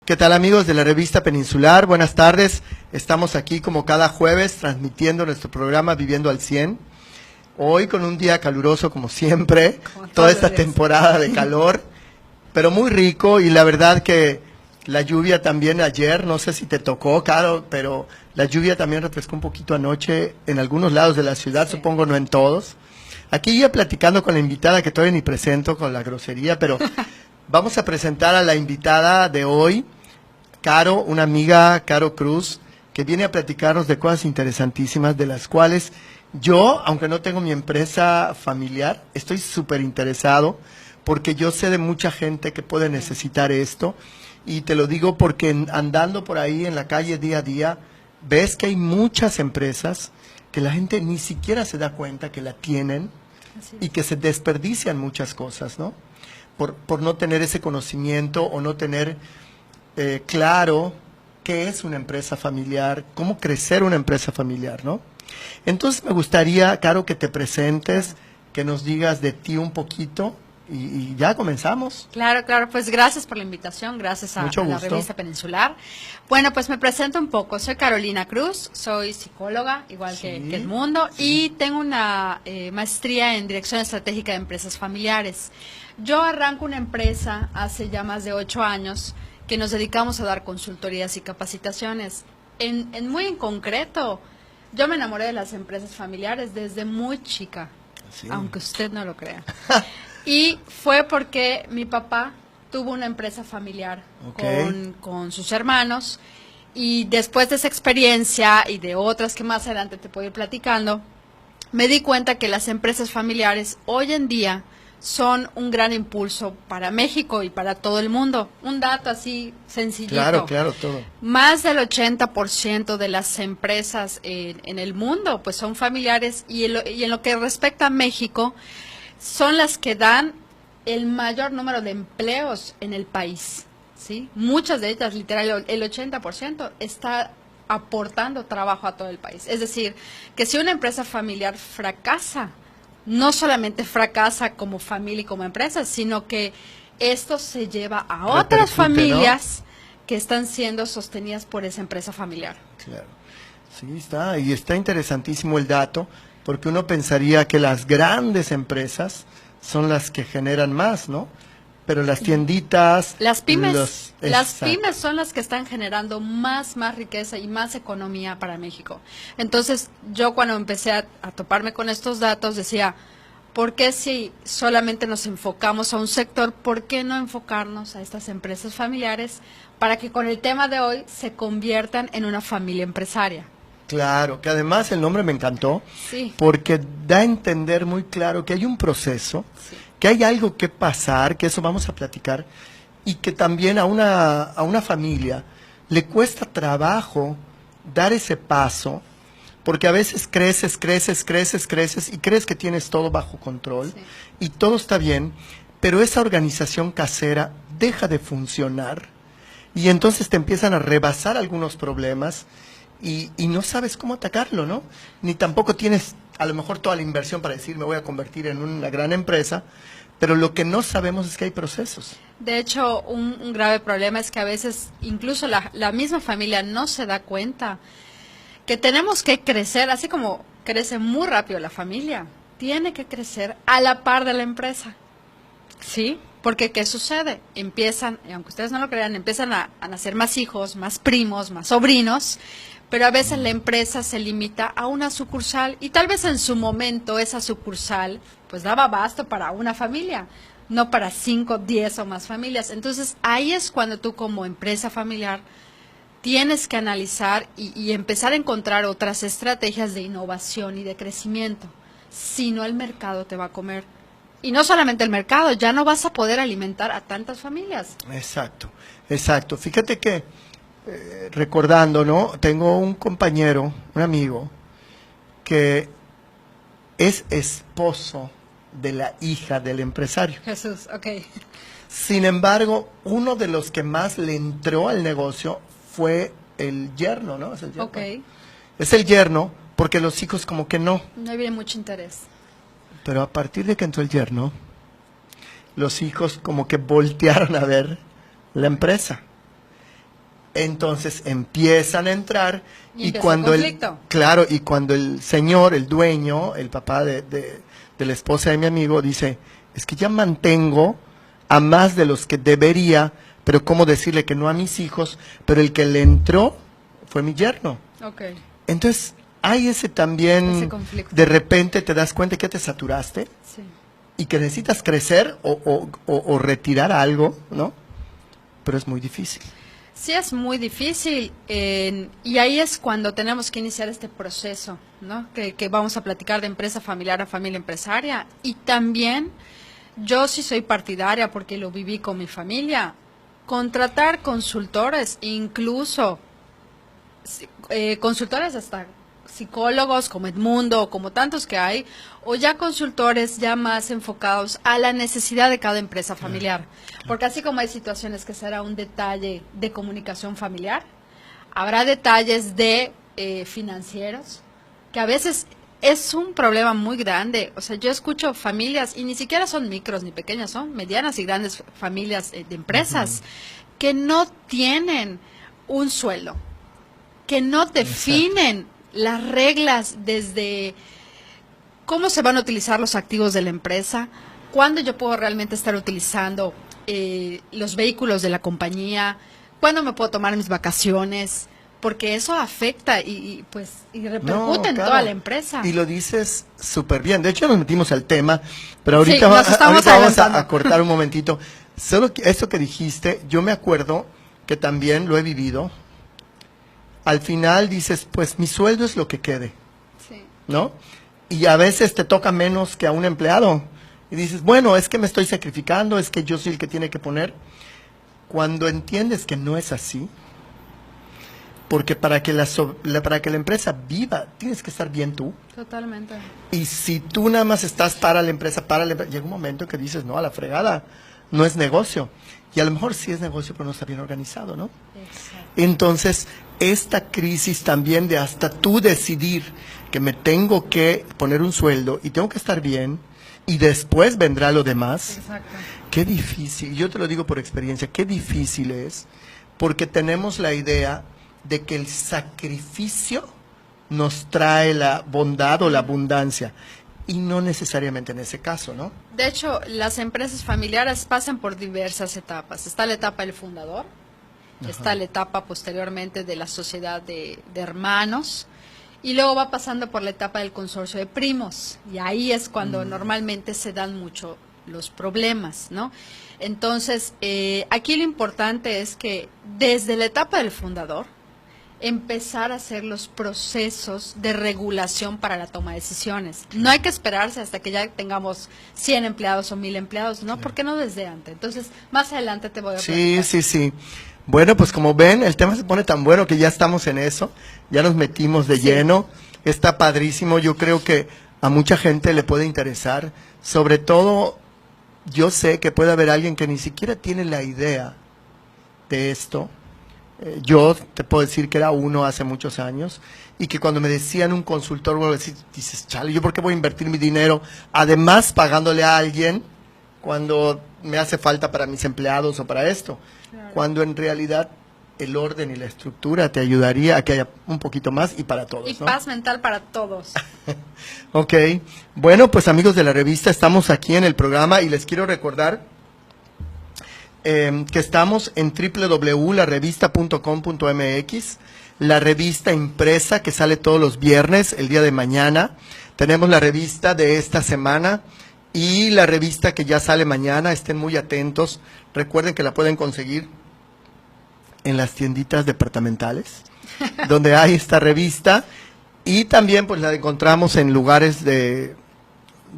¿Qué tal, amigos de la revista Peninsular? Buenas tardes. Estamos aquí como cada jueves transmitiendo nuestro programa Viviendo al 100. Hoy con un día caluroso como siempre, toda esta temporada de calor, pero muy rico, y la verdad que la lluvia también ayer, no sé si te tocó, Caro, pero la lluvia también refrescó un poquito anoche en algunos lados de la ciudad, sí. Supongo no en todos. Aquí ya platicando con la invitada, que todavía ni presento con la grosería, pero vamos a presentar a la invitada de hoy, Caro, una amiga, Caro Cruz, que viene a platicarnos de cosas interesantísimas, de las cuales yo, aunque no tengo mi empresa familiar, estoy súper interesado, porque yo sé de mucha gente que puede necesitar esto, y te lo digo porque andando por ahí en la calle día a día, ves que hay muchas empresas que la gente ni siquiera se da cuenta que la tienen y que se desperdician muchas cosas, ¿no? Por no tener ese conocimiento o no tener claro qué es una empresa familiar, cómo crecer una empresa familiar, ¿no? Entonces me gustaría, Caro, que te presentes, que nos digas de ti un poquito y ya comenzamos. Claro, pues gracias por la invitación, gracias a la revista Peninsular. Bueno, pues me presento un poco, soy Carolina Cruz, soy psicóloga, igual que Edmundo, y tengo una maestría en Dirección Estratégica de Empresas Familiares. Yo arranco una empresa hace ya más de 8 años, que nos dedicamos a dar consultorías y capacitaciones. Muy en concreto, yo me enamoré de las empresas familiares desde muy chica, aunque usted no lo crea. Y fue porque mi papá tuvo una empresa familiar con sus hermanos, y después de esa experiencia y de otras que más adelante te puedo ir platicando, me di cuenta que las empresas familiares hoy en día son un gran impulso para México y para todo el mundo. Un dato así sencillito. Claro, todo. Más del 80% de las empresas en el mundo pues son familiares, y en lo que respecta a México, son las que dan el mayor número de empleos en el país, ¿sí? Muchas de ellas, literal, el 80% está aportando trabajo a todo el país. Es decir, que si una empresa familiar fracasa, no solamente fracasa como familia y como empresa, sino que esto se lleva a otras familias, ¿no?, que están siendo sostenidas por esa empresa familiar. Claro, sí, está interesantísimo el dato, porque uno pensaría que las grandes empresas son las que generan más, ¿no? Pero las tienditas... Las pymes son las que están generando más riqueza y más economía para México. Entonces, yo cuando empecé a toparme con estos datos decía, ¿por qué si solamente nos enfocamos a un sector, por qué no enfocarnos a estas empresas familiares para que con el tema de hoy se conviertan en una familia empresaria? Claro, que además el nombre me encantó, porque da a entender muy claro que hay un proceso, que hay algo que pasar, que eso vamos a platicar, y que también a una familia le cuesta trabajo dar ese paso, porque a veces creces y crees que tienes todo bajo control y todo está bien, pero esa organización casera deja de funcionar y entonces te empiezan a rebasar algunos problemas y no sabes cómo atacarlo, ¿no? Ni tampoco tienes a lo mejor toda la inversión para decir me voy a convertir en una gran empresa, pero lo que no sabemos es que hay procesos. De hecho, un grave problema es que a veces incluso la misma familia no se da cuenta que tenemos que crecer, así como crece muy rápido la familia, tiene que crecer a la par de la empresa, ¿sí? Porque ¿qué sucede? Empiezan, y aunque ustedes no lo crean, empiezan a nacer más hijos, más primos, más sobrinos, pero a veces la empresa se limita a una sucursal, y tal vez en su momento esa sucursal pues daba abasto para una familia, no para 5, 10 o más familias. Entonces ahí es cuando tú como empresa familiar tienes que analizar y empezar a encontrar otras estrategias de innovación y de crecimiento. Si no, el mercado te va a comer. Y no solamente el mercado, ya no vas a poder alimentar a tantas familias. Exacto. Fíjate que, recordando, ¿no? Tengo un compañero, un amigo, que es esposo de la hija del empresario. Jesús, Sin embargo, uno de los que más le entró al negocio fue el yerno, ¿no? Es el yerno. Es el yerno, porque los hijos como que no. No había mucho interés. Pero a partir de que entró el yerno, los hijos como que voltearon a ver la empresa. Entonces empiezan a entrar y cuando el señor, el dueño, el papá de la esposa de mi amigo dice, es que ya mantengo a más de los que debería, pero cómo decirle que no a mis hijos, pero el que le entró fue mi yerno. Okay. Entonces hay ese también, de repente te das cuenta que te saturaste, sí, y que necesitas crecer o retirar algo, ¿no? Pero es muy difícil. Sí, es muy difícil, y ahí es cuando tenemos que iniciar este proceso, ¿no? Que vamos a platicar de empresa familiar a familia empresaria. Y también, yo sí soy partidaria, porque lo viví con mi familia, contratar consultores, incluso consultores hasta psicólogos como Edmundo, como tantos que hay, o ya consultores ya más enfocados a la necesidad de cada empresa familiar. Porque así como hay situaciones que será un detalle de comunicación familiar, habrá detalles de financieros, que a veces es un problema muy grande. O sea, yo escucho familias, y ni siquiera son micros ni pequeñas, son medianas y grandes familias de empresas, que no tienen un sueldo, que no definen las reglas desde cómo se van a utilizar los activos de la empresa, cuándo yo puedo realmente estar utilizando los vehículos de la compañía, cuándo me puedo tomar mis vacaciones, porque eso afecta y repercute en toda la empresa. Y lo dices súper bien. De hecho, nos metimos al tema, pero ahorita, ahorita vamos a cortar un momentito. Solo que esto que dijiste, yo me acuerdo que también lo he vivido. Al final dices, pues mi sueldo es lo que quede, sí, ¿no? Y a veces te toca menos que a un empleado. Y dices, bueno, es que me estoy sacrificando, es que yo soy el que tiene que poner. Cuando entiendes que no es así, porque para que la empresa viva, tienes que estar bien tú. Totalmente. Y si tú nada más estás para la empresa, llega un momento que dices, no, a la fregada, no es negocio. Y a lo mejor sí es negocio, pero no está bien organizado, ¿no? Exacto. Entonces, esta crisis también de hasta tú decidir que me tengo que poner un sueldo y tengo que estar bien y después vendrá lo demás. Exacto. Qué difícil, yo te lo digo por experiencia, qué difícil es, porque tenemos la idea de que el sacrificio nos trae la bondad o la abundancia, y no necesariamente en ese caso, ¿no? De hecho, las empresas familiares pasan por diversas etapas. Está la etapa del fundador, está la etapa posteriormente de la sociedad de hermanos, y luego va pasando por la etapa del consorcio de primos, y ahí es cuando normalmente se dan mucho los problemas, ¿no? Entonces, aquí lo importante es que desde la etapa del fundador, empezar a hacer los procesos de regulación para la toma de decisiones. No hay que esperarse hasta que ya tengamos 100 empleados o 1000 empleados, ¿no? ¿Por qué no desde antes? Entonces, más adelante te voy a platicar. Sí. Bueno, pues como ven, el tema se pone tan bueno que ya estamos en eso, ya nos metimos de lleno, está padrísimo, yo creo que a mucha gente le puede interesar, sobre todo yo sé que puede haber alguien que ni siquiera tiene la idea de esto. Yo te puedo decir que era uno hace muchos años, y que cuando me decían un consultor, bueno, dices, chale, ¿yo por qué voy a invertir mi dinero? Además, pagándole a alguien cuando me hace falta para mis empleados o para esto. Claro. Cuando en realidad el orden y la estructura te ayudaría a que haya un poquito más y para todos, y ¿no? paz mental para todos. Ok. Bueno, pues amigos de la revista, estamos aquí en el programa y les quiero recordar que estamos en www.larevista.com.mx, la revista impresa que sale todos los viernes, el día de mañana. Tenemos la revista de esta semana y la revista que ya sale mañana. Estén muy atentos. Recuerden que la pueden conseguir en las tienditas departamentales, donde hay esta revista. Y también pues la encontramos en lugares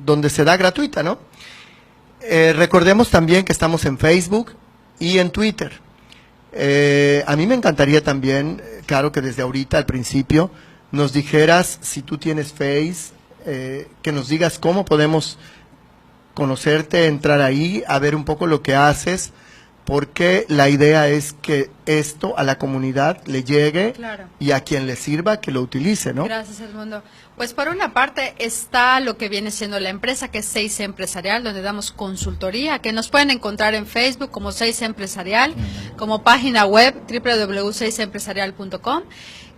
donde se da gratuita, ¿no? Recordemos también que estamos en Facebook y en Twitter. A mí me encantaría también, claro que desde ahorita al principio, nos dijeras si tú tienes Face, que nos digas cómo podemos conocerte, entrar ahí, a ver un poco lo que haces, porque la idea es que esto a la comunidad le llegue y a quien le sirva que lo utilice, ¿no? Gracias, Edmundo. Pues por una parte está lo que viene siendo la empresa, que es 6C Empresarial, donde damos consultoría, que nos pueden encontrar en Facebook como 6C Empresarial, como página web www.6empresarial.com,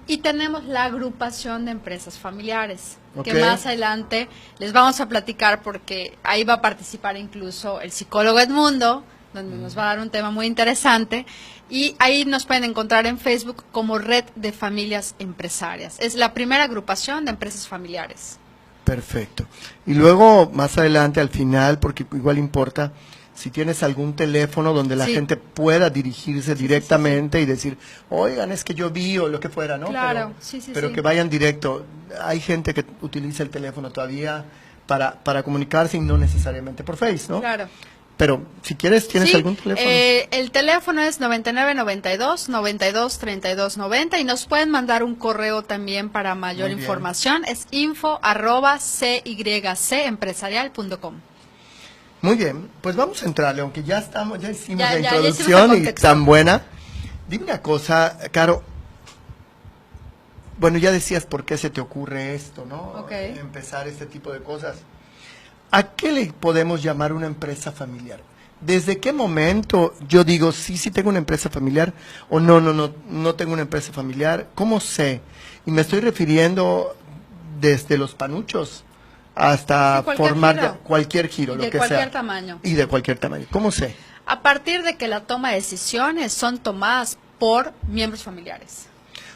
y tenemos la agrupación de empresas familiares, que más adelante les vamos a platicar, porque ahí va a participar incluso el psicólogo Edmundo, donde nos va a dar un tema muy interesante, y ahí nos pueden encontrar en Facebook como Red de Familias Empresarias. Es la primera agrupación de empresas familiares. Perfecto. Y luego, más adelante, al final, porque igual importa, si tienes algún teléfono donde la gente pueda dirigirse directamente y decir, oigan, es que yo vi o lo que fuera, ¿no? Claro, pero que vayan directo. Hay gente que utiliza el teléfono todavía para comunicarse y no necesariamente por Face, ¿no? Claro. Pero si quieres, ¿tienes algún teléfono? El teléfono es 9992-923290 y nos pueden mandar un correo también para mayor información. Es info@cycempresarial.com. Muy bien, pues vamos a entrarle, aunque ya hicimos la introducción y tan buena. Dime una cosa, Caro. Bueno, ya decías por qué se te ocurre esto, ¿no? Empezar este tipo de cosas. ¿A qué le podemos llamar una empresa familiar? ¿Desde qué momento yo digo, sí tengo una empresa familiar o no tengo una empresa familiar? ¿Cómo sé? Y me estoy refiriendo desde los panuchos hasta formar cualquier giro, lo que sea. De cualquier tamaño. Y de cualquier tamaño. ¿Cómo sé? A partir de que la toma de decisiones son tomadas por miembros familiares.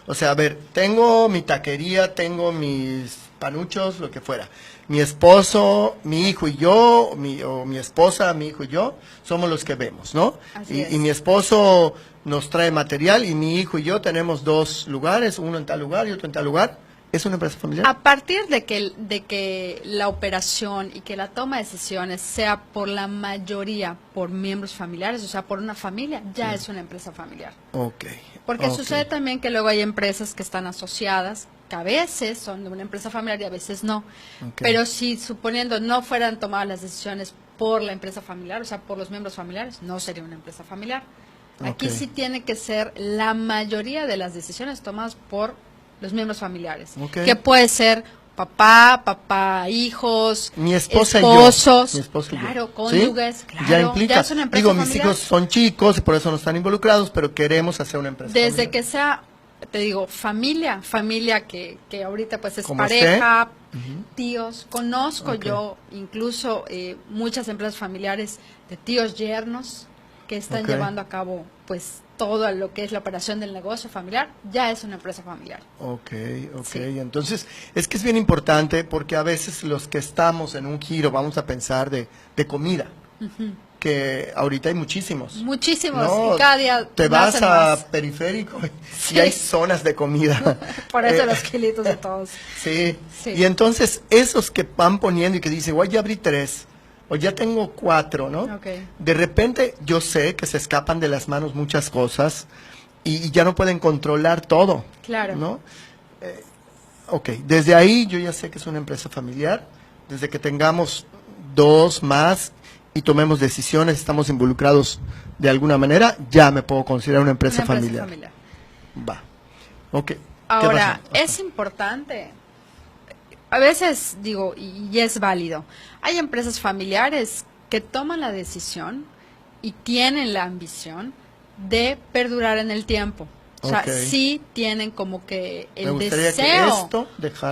O sea, a ver, tengo mi taquería, tengo mis panuchos, lo que fuera. Mi esposo, mi hijo y yo, o mi esposa, mi hijo y yo, somos los que vemos, ¿no? Y mi esposo nos trae material y mi hijo y yo tenemos 2 lugares, uno en tal lugar y otro en tal lugar. ¿Es una empresa familiar? A partir de que la operación y que la toma de decisiones sea por la mayoría por miembros familiares, o sea, por una familia, ya es una empresa familiar. Porque sucede también que luego hay empresas que están asociadas, que a veces son de una empresa familiar y a veces no. Pero si, suponiendo, no fueran tomadas las decisiones por la empresa familiar, o sea, por los miembros familiares, no sería una empresa familiar. Aquí sí tiene que ser la mayoría de las decisiones tomadas por los miembros familiares, que puede ser papá, hijos, esposos, cónyuges, ya implica, es una empresa familiar. Mis hijos son chicos y por eso no están involucrados, pero queremos hacer una empresa desde familiar. Que sea, te digo, familia que ahorita pues es pareja, tíos, conozco yo incluso muchas empresas familiares de tíos yernos que están llevando a cabo pues todo lo que es la operación del negocio familiar, ya es una empresa familiar. Entonces es que es bien importante porque a veces los que estamos en un giro vamos a pensar de comida, que ahorita hay muchísimos, ¿no? Y cada día te vas a Periférico y hay zonas de comida. Por eso los kilitos de todos. Y entonces esos que van poniendo y que dicen, ya abrí 3, o ya tengo 4, ¿no? De repente yo sé que se escapan de las manos muchas cosas y ya no pueden controlar todo. ¿No? Desde ahí yo ya sé que es una empresa familiar. Desde que tengamos 2 más y tomemos decisiones, estamos involucrados de alguna manera, ya me puedo considerar una empresa familiar. Va. Ahora, es importante. A veces digo, y es válido, hay empresas familiares que toman la decisión y tienen la ambición de perdurar en el tiempo. O sea, sí tienen como que el deseo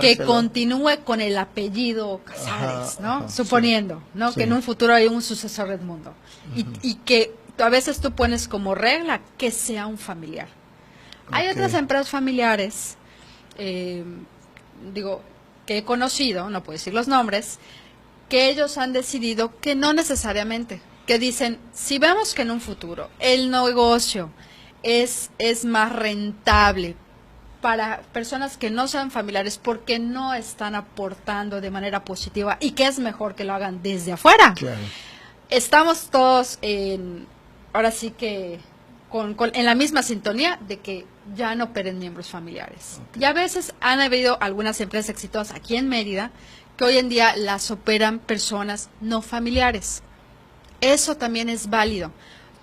que continúe con el apellido Casares, ¿no? Suponiendo, ¿no? Que en un futuro hay un sucesor de Edmundo. Y que a veces tú pones como regla que sea un familiar. Hay otras empresas familiares, que he conocido, no puedo decir los nombres, que ellos han decidido que no necesariamente, que dicen, si vemos que en un futuro el negocio es más rentable para personas que no sean familiares porque no están aportando de manera positiva y que es mejor que lo hagan desde afuera. Estamos todos ahora sí que en la misma sintonía de que ya no operen miembros familiares. Y a veces han habido algunas empresas exitosas aquí en Mérida que hoy en día las operan personas no familiares. Eso también es válido.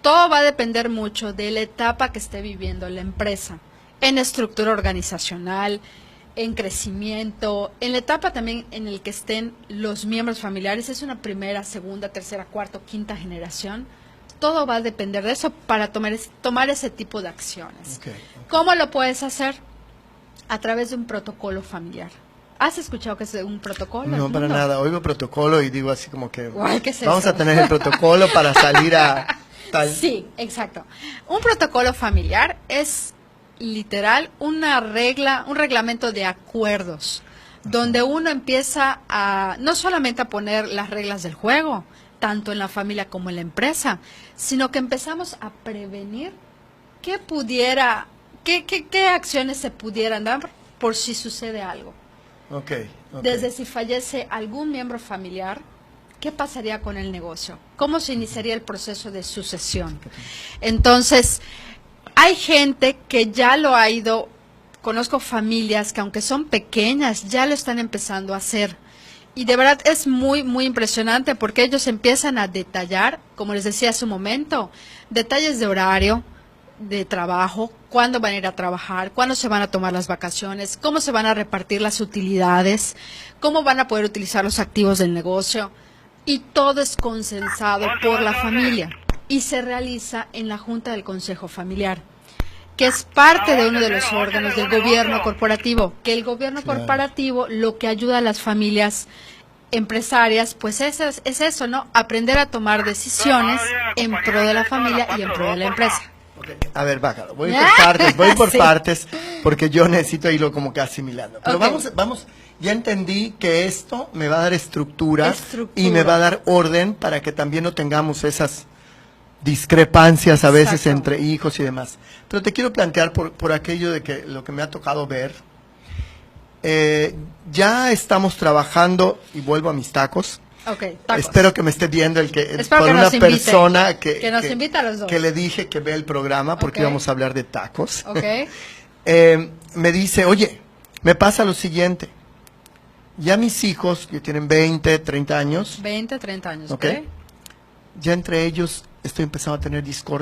todo va a depender mucho de la etapa que esté viviendo la empresa, en estructura organizacional, en crecimiento, en la etapa también en el que estén los miembros familiares, es una primera, segunda, tercera, cuarta, quinta generación. Todo va a depender de eso para tomar ese tipo de acciones. Okay. ¿Cómo lo puedes hacer? A través de un protocolo familiar. ¿Has escuchado que es un protocolo? No, para nada. Oigo protocolo y digo así como que ¿Qué es vamos eso? a tener el protocolo para salir a tal. Sí, exacto. Un protocolo familiar es literal una regla, un reglamento de acuerdos, donde uno empieza a no solamente a poner las reglas del juego, tanto en la familia como en la empresa, sino que empezamos a prevenir qué acciones se pudieran dar por si sucede algo. Okay. Desde si fallece algún miembro familiar, ¿qué pasaría con el negocio? ¿Cómo se iniciaría el proceso de sucesión? Entonces, hay gente que ya lo ha ido, conozco familias que aunque son pequeñas, ya lo están empezando a hacer. Y de verdad es muy, muy impresionante porque ellos empiezan a detallar, como les decía hace un momento, detalles de horario, de trabajo, cuándo van a ir a trabajar, cuándo se van a tomar las vacaciones, cómo se van a repartir las utilidades, cómo van a poder utilizar los activos del negocio. Y todo es consensado por la familia y se realiza en la Junta del Consejo Familiar, que es parte de uno de los órganos del gobierno corporativo, que el gobierno corporativo lo que ayuda a las familias empresarias, pues es eso, ¿no? Aprender a tomar decisiones en pro de la familia y en pro de la empresa. Okay. A ver, bájalo. Voy por partes, porque yo necesito irlo como que asimilando. Pero vamos, ya entendí que esto me va a dar estructura y me va a dar orden para que también no tengamos esas discrepancias a veces entre hijos y demás. Pero te quiero plantear por aquello de que lo que me ha tocado ver, ya estamos trabajando, y vuelvo a mis tacos. Tacos. Espero que me esté viendo por una persona que nos invita a los dos. Que le dije que ve el programa porque íbamos a hablar de tacos. Me dice, oye, me pasa lo siguiente. Ya mis hijos, que tienen 20, 30 años. 20, 30 años, ya entre ellos estoy empezando a tener discordia.